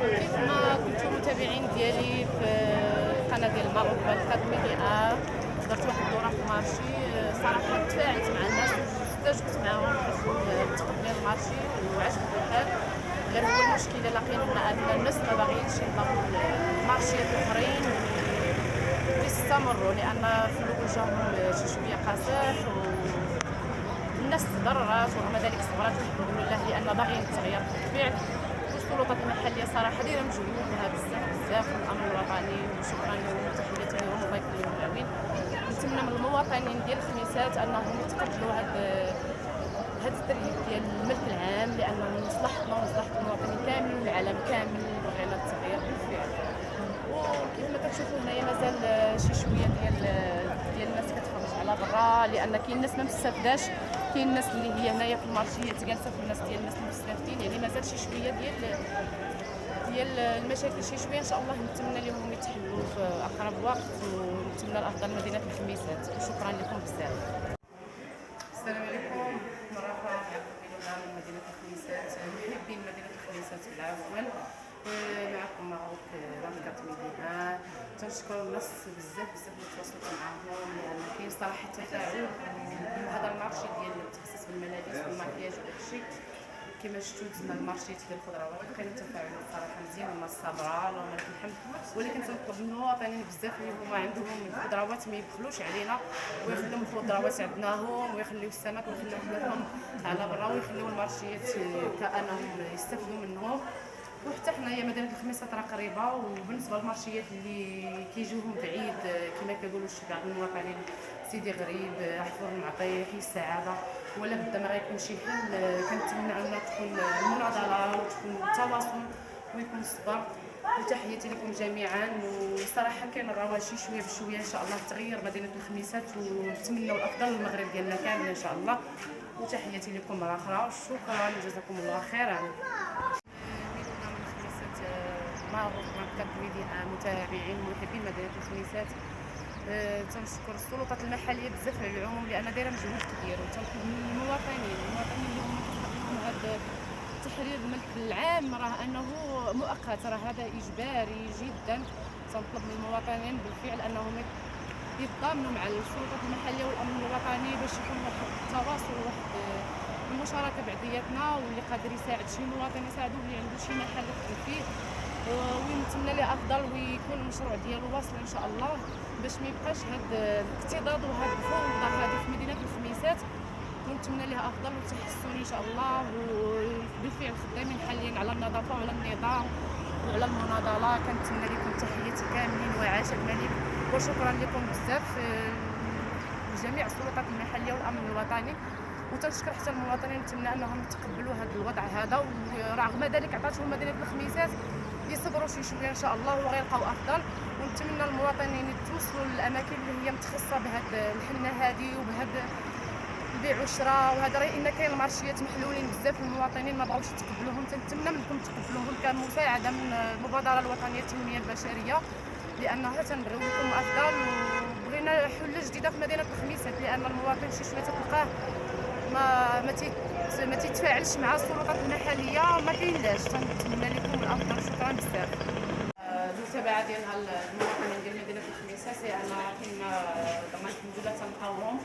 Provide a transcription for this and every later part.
كيف ما كنتو متابعين ديالي في القناه ديال المغرب 4 ميديا، درت واحد الدوره في المارشي. صراحه تفاعلت مع الناس واستجبت معاهم متقبلين المارشي وعجبهم الحال. غير هو المشكله لقينا ان الناس ما باغيينش يطلقوا المارشيات الاخرين ويستمروا، لان في الاول جاهم شي شويه قساح والناس تضررات، ورغم ذلك صبرات الحمد لله لان باغيين التغيير بالفعل. السلطات المحليه صراحه دايره مجهودها بزاف في الامر الوطني، وشكرا لهم وتحياتي لهم الله يخليهم العوين. نتمنى من المواطنين ديال خميسات انهم يتقبلوا هذا الترهيب ديال الملك العام، لانه من مصلحتنا ومصلحه المواطنين كامل والعالم كامل بغينا التغيير بالفعل. وكيف ما كتشوفوا هنايا مازال شي شويه ديال الناس كتخرج على برا، لان كاين ناس ما مستافداش، كاين الناس اللي هي هنايا في المارشيات جالسه في الناس ديال الناس المستافدين، يعني مازال شي شويه ديال المشاكل شي شويه ان شاء الله نتمنى لهم يتحلوا في اقرب وقت، ونتمنى الافضل لمدينه الخميسات. وشكرا لكم بزاف. السلام عليكم، مرحبا بكم من مدينه الخميسات، محبين مدينه الخميسات بالعفو. معكم مبروك 4 ميديا. تنشكر الناس بزاف اللي تواصلت معاهم، لان كاين صراحه تفاعل هذا المارشي ديال التخصص بالملابس والمكياج وداكشي. كما شفتوا تما المارشيات ديال الخضروات كاين تفاعل صراحه مزيان، والناس صابره اللهم لك الحمد. ولكن تنطلب من المواطنين بزاف اللي هما عندهم الخضروات ما يبخلوش علينا ويخليو الخضروات عندناهم، ويخليو السمك ويخليو حلاتهم على برا، ويخليو المارشيات كانهم يستافدوا منهم. وحتى حنايا مدينه الخميسات راه قريبه، وبالنسبه للمارشيات اللي كيجيوهم بعيد كما كيقولوا بعض المواطنين سيدي غريب، حفر المعطي، حي السعاده، ولا بدا ما غيكون شي حل، كنتمنى ان تكون المناضله وتكون التواصل ويكون الصبر. وتحياتي لكم جميعا. وصراحه كاين الرواشي شويه بشويه ان شاء الله تغير مدينه الخميسات، ونتمنوا الافضل للمغرب ديالنا كامل ان شاء الله. وتحياتي لكم مره اخرى، شكرا جزاكم الله خيرا. معروف ميديا متابعين محبين مدينه الخميسات. تنشكر السلطات المحليه بزاف على العموم، لان دايره مجهود كبير، وتنطلب من المواطنين اللي هما كيخدموا هذا تحرير الملك العام راه انه مؤقت، راه هذا اجباري جدا. تنطلب من المواطنين بالفعل انهم يتضامنوا مع السلطات المحليه والامن الوطني باش يكون واحد التواصل وواحد المشاركه بعضياتنا، واللي قادر يساعد شي مواطن يساعدوه، اللي عنده شي محل يخدم فيه ونتمنى له افضل، ويكون المشروع ديالو واصل ان شاء الله، باش ما يبقاش هذا الاكتظاظ وهذا الفوضى هذه في مدينه الخميسات. ونتمنى لها افضل وتحسن ان شاء الله. وبالفعل خدامين حاليا على النظافه وعلى النظام وعلى المناضله. كنتمنى لكم تحياتي كاملين وعاش الملك، وشكرا لكم بزاف لجميع السلطات المحليه والامن الوطني. وتنشكر حتى المواطنين، نتمنى انهم يتقبلوا هذا الوضع هذا، ورغم ذلك عطاتهم مدينه الخميسات يصبروا شي شويه ان شاء الله وغيلقاو افضل. ونتمنى المواطنين يتوصلوا للاماكن اللي هي متخصصه بهذا الحنه هذه وبهذا البيع والشراء وهذا، ان كاين المارشيات محلولين بزاف، المواطنين ما بغاوش يتقبلوهم. تنتمنى منكم تقبلوهم كمساعده من المبادره الوطنيه للتنميه البشريه، لانها تنبغيو لكم افضل. وبغينا حلول جديده في مدينه الخميسات، لان المواطن شي شويه تلقاه ما تيتفاعلش مع السلطات المحليه، ما كاينلاش. تنتمنى لكم الافضل، شكرا بزاف. المتابعه ديال المواطنين ديال مدينه الخميسات، لان كاين ضمان الحمد لله تنلقاوهم،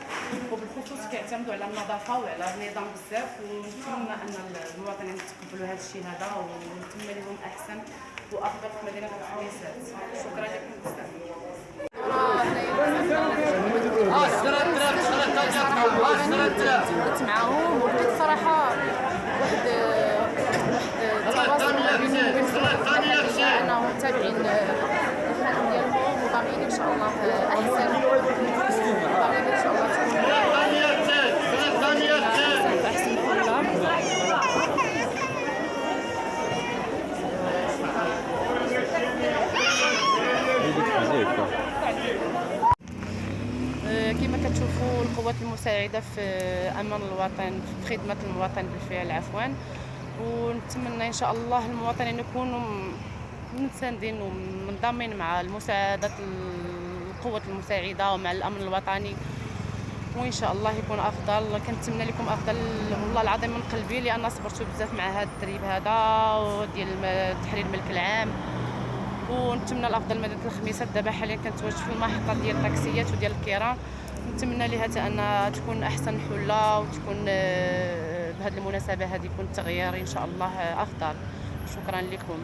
وبالخصوص كيعتمدوا على النظافه وعلى النظام بزاف. ونتمنى ان المواطنين يتقبلوا هذا الشيء هذا، ونتمنى لهم احسن وافضل في مدينه الخميسات. شكرا لكم بزاف. تواصلت معاهم ولقيت صراحه واحد التواصل ما بيني وبين انهم متابعين الحال ديالهم وباغيين ان شاء الله احسن، باغيين ان شاء الله تكون احسن كلها. كما كتشوفوا القوات المساعده في امان الوطن، في خدمه المواطن بالفعل عفوا. ونتمنى ان شاء الله المواطنين يكونوا متساندين ومنضمين مع المساعده القوات المساعده ومع الامن الوطني، وان شاء الله يكون افضل. كنتمنى لكم افضل والله العظيم من قلبي، لان صبرتوا بزاف مع هذا التدريب هذا ديال تحرير الملك العام، ونتمنى الافضل مدينه الخميسات. دابا حاليا كنتواجد في المحطه ديال الطاكسيات وديال الكيران، نتمنى لها حتى انها تكون احسن حله، وتكون بهذه المناسبه هذه يكون التغيير ان شاء الله افضل. شكرا لكم.